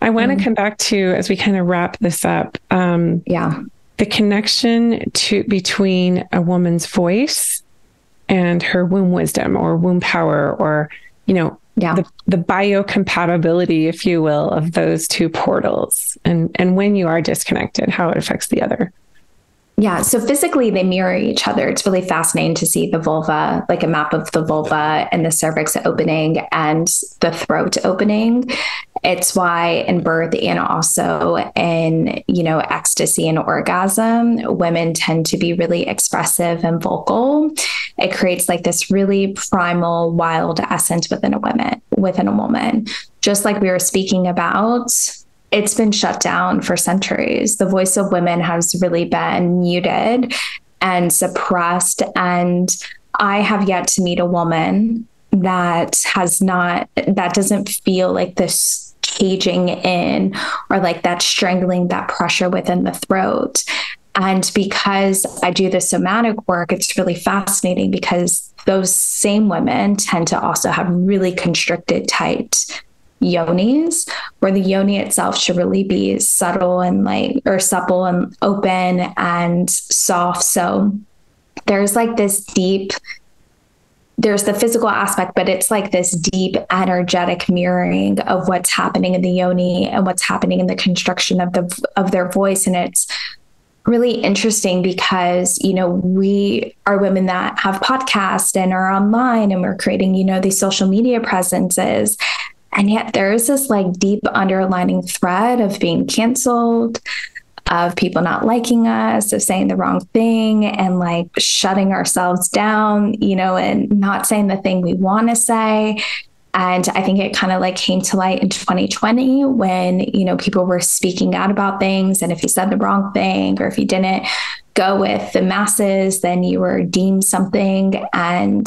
I want to come back to, as we kind of wrap this up, the connection between a woman's voice and her womb wisdom or womb power, or, the biocompatibility, if you will, of those two portals, and when you are disconnected, how it affects the other. Yeah. So physically they mirror each other. It's really fascinating to see the vulva, like a map of the vulva and the cervix opening and the throat opening. It's why in birth and also in, ecstasy and orgasm, women tend to be really expressive and vocal. It creates like this really primal, wild essence within a woman, just like we were speaking about. It's been shut down for centuries. The voice of women has really been muted and suppressed. And I have yet to meet a woman that doesn't feel like this caging in or like that strangling, that pressure within the throat. And because I do the somatic work, it's really fascinating because those same women tend to also have really constricted, tight yonis, where the yoni itself should really be subtle and supple and open and soft. So there's like this there's the physical aspect, but it's like this deep energetic mirroring of what's happening in the yoni and what's happening in the construction of their voice. And it's really interesting because, we are women that have podcasts and are online and we're creating, these social media presences. And yet there is this like deep underlining thread of being canceled, of people not liking us, of saying the wrong thing and like shutting ourselves down, and not saying the thing we want to say. And I think it kind of like came to light in 2020 when, people were speaking out about things. And if you said the wrong thing or if you didn't go with the masses, then you were deemed something. And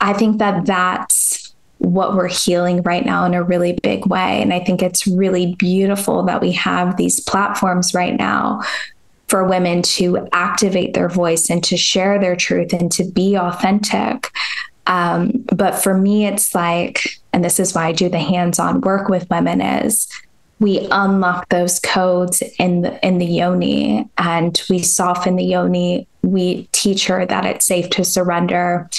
I think that that's what we're healing right now in a really big way. And I think it's really beautiful that we have these platforms right now for women to activate their voice and to share their truth and to be authentic. But for me, it's like, and this is why I do the hands-on work with women, is we unlock those codes in the yoni and we soften the yoni. We teach her that it's safe to surrender.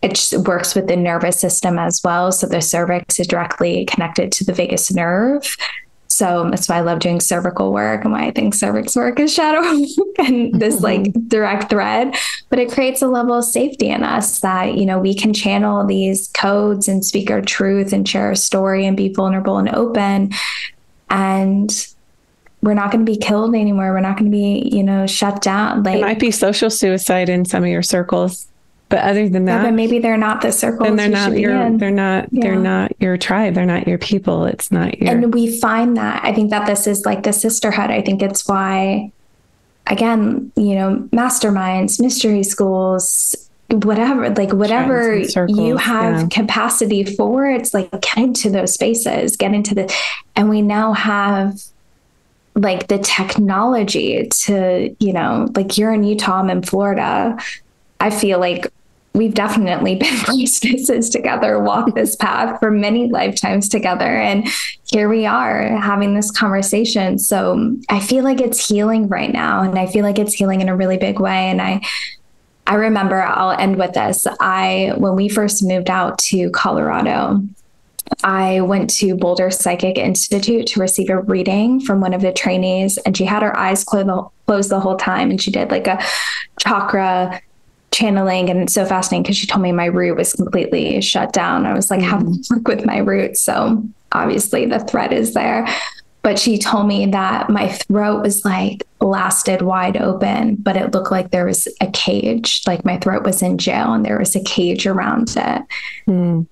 It works with the nervous system as well. So the cervix is directly connected to the vagus nerve. So that's why I love doing cervical work and why I think cervix work is shadow and this like direct thread. But it creates a level of safety in us that, we can channel these codes and speak our truth and share our story and be vulnerable and open. And we're not going to be killed anymore. We're not going to be, shut down. Like, it might be social suicide in some of your circles. But other than that, but maybe they're not the circles. And they're not your tribe. They're not your people. It's not your. And we find that, I think that this is like the sisterhood. I think it's why, again, masterminds, mystery schools, whatever you have capacity for, it's like, get into those spaces, and we now have like the technology to, like you're in Utah, I'm in Florida. I feel like we've definitely been priestesses together, walked this path for many lifetimes together. And here we are having this conversation. So I feel like it's healing right now. And I feel like it's healing in a really big way. And I remember, I'll end with this. When we first moved out to Colorado, I went to Boulder Psychic Institute to receive a reading from one of the trainees. And she had her eyes closed the whole time. And she did like a chakra channeling. And it's so fascinating because she told me my root was completely shut down. I was like, how do I work with my root? So obviously the thread is there. But she told me that my throat was like blasted wide open, but it looked like there was a cage, like my throat was in jail and there was a cage around it.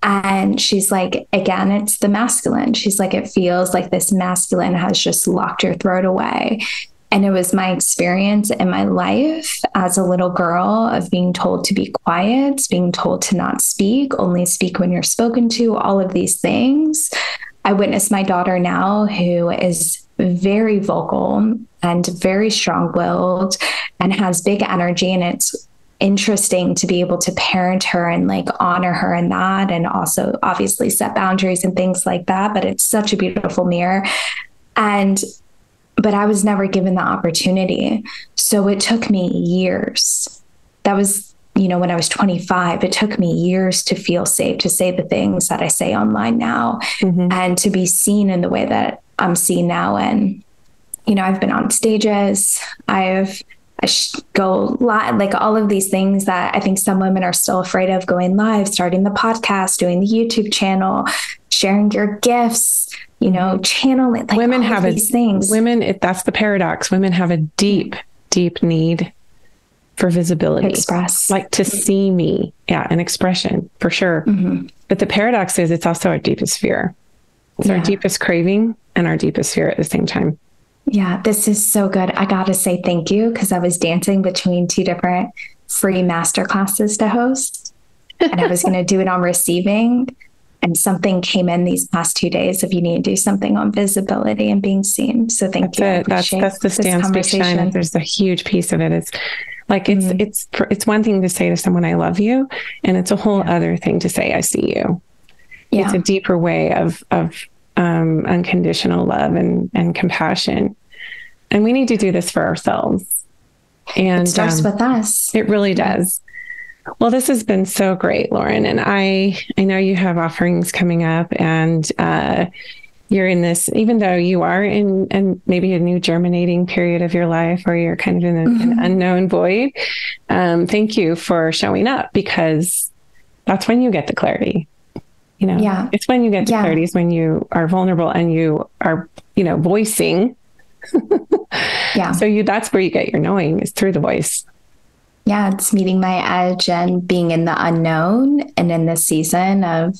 And she's like, again, it's the masculine. She's like, it feels like this masculine has just locked your throat away. And it was my experience in my life as a little girl of being told to be quiet, being told to not speak, only speak when you're spoken to, all of these things. I witness my daughter now who is very vocal and very strong-willed and has big energy. And it's interesting to be able to parent her and like honor her in that, and also obviously set boundaries and things like that. But it's such a beautiful mirror. But I was never given the opportunity. So it took me years. That was, you know, when I was 25, it took me years to feel safe to say the things that I say online now, and to be seen in the way that I'm seen now. And, you know, I've been on stages, go live, like all of these things that I think some women are still afraid of: going live, starting the podcast, doing the YouTube channel, sharing your gifts, you know, channeling, like women have these things. That's the paradox. Women have a deep, deep need for visibility, express, like to see me. Yeah. An expression for sure. But the paradox is it's also our deepest fear. It's our deepest craving and our deepest fear at the same time. Yeah, this is so good. I got to say thank you, because I was dancing between 2 different free masterclasses to host, and I was going to do it on receiving. And something came in these past 2 days of, you need to do something on visibility and being seen. So thank you. That's the Stand, Speak, Shine. There's a huge piece of it. It's like, it's one thing to say to someone, I love you. And it's a whole other thing to say, I see you. Yeah. It's a deeper way of unconditional love and compassion. And we need to do this for ourselves. And it starts with us. It really does. Well, this has been so great, Lauren. And I know you have offerings coming up, and you're in this, even though you are in maybe a new germinating period of your life, or you're kind of in an unknown void. Thank you for showing up, because that's when you get the clarity. You know, it's when you get the clarity, is when you are vulnerable and you are, you know, voicing. So that's where you get your knowing, is through the voice. Yeah, it's meeting my edge and being in the unknown and in the season of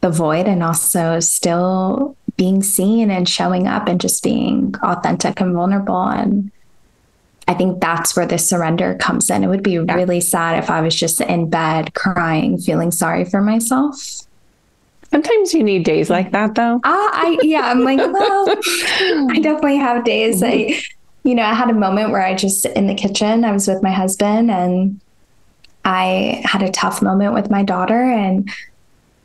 the void, and also still being seen and showing up and just being authentic and vulnerable. And I think that's where the surrender comes in. It would be really sad if I was just in bed crying, feeling sorry for myself. Sometimes you need days like that, though. I'm like, well, I definitely have days. I had a moment where I just, in the kitchen, I was with my husband, and I had a tough moment with my daughter, and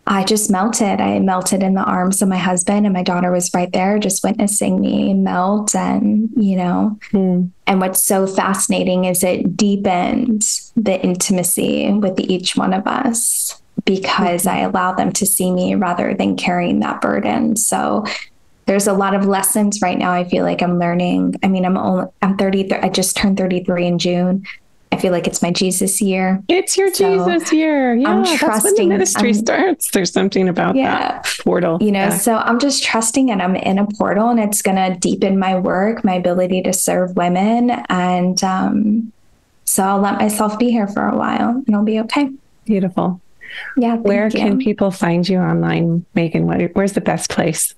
I just melted. I melted in the arms of my husband, and my daughter was right there just witnessing me melt. And, and what's so fascinating is it deepened the intimacy with each one of us, because I allow them to see me rather than carrying that burden. So there's a lot of lessons right now I feel like I'm learning. I mean, I'm 30. I just turned 33 in June. I feel like it's my Jesus year. It's your Jesus year. Yeah, I'm trusting. That's when the ministry starts. There's something about that portal. So I'm just trusting, and I'm in a portal, and it's going to deepen my work, my ability to serve women. And so I'll let myself be here for a while, and I'll be okay. Beautiful. Yeah. Where can people find you online, Megan? Where's the best place?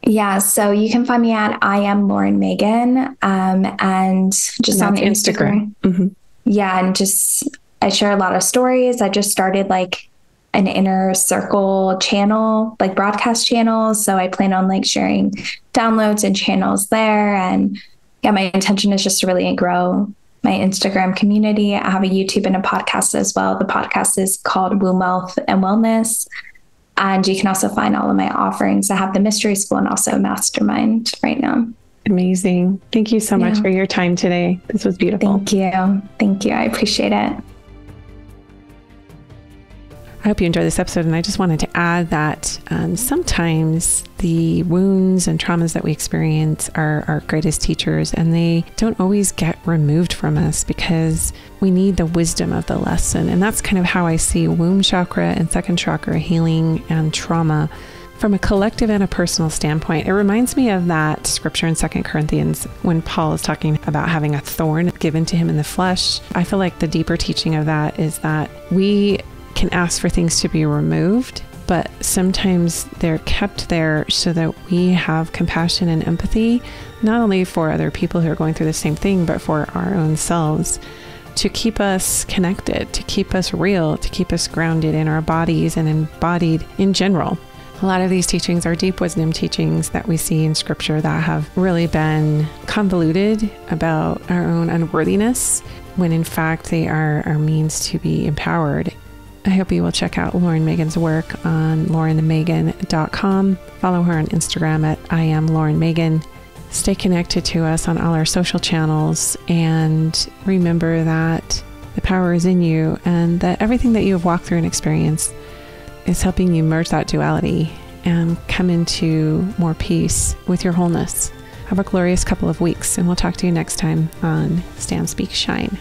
Yeah, so you can find me at I am Lauren Megan, and just on Instagram. Yeah, and I share a lot of stories. I just started like an inner circle channel, like broadcast channels. So I plan on sharing downloads and channels there. And my intention is just to really grow my Instagram community. I have a YouTube and a podcast as well. The podcast is called Womb Wealth and Wellness. And you can also find all of my offerings. I have the mystery school and also a mastermind right now. Amazing. Thank you so much for your time today. This was beautiful. Thank you. Thank you. I appreciate it. I hope you enjoyed this episode. And I just wanted to add that sometimes the wounds and traumas that we experience are our greatest teachers, and they don't always get removed from us because we need the wisdom of the lesson. And that's kind of how I see womb chakra and second chakra healing and trauma from a collective and a personal standpoint. It reminds me of that scripture in 2 Corinthians when Paul is talking about having a thorn given to him in the flesh. I feel like the deeper teaching of that is that we can ask for things to be removed, but sometimes they're kept there so that we have compassion and empathy, not only for other people who are going through the same thing, but for our own selves, to keep us connected, to keep us real, to keep us grounded in our bodies and embodied in general. A lot of these teachings are deep wisdom teachings that we see in scripture that have really been convoluted about our own unworthiness when in fact they are our means to be empowered. I hope you will check out Lauren Megan's work on laurenmegan.com. Follow her on Instagram at I am Lauren Megan. Stay connected to us on all our social channels, and remember that the power is in you, and that everything that you have walked through and experienced is helping you merge that duality and come into more peace with your wholeness. Have a glorious couple of weeks, and we'll talk to you next time on Stand, Speak, Shine.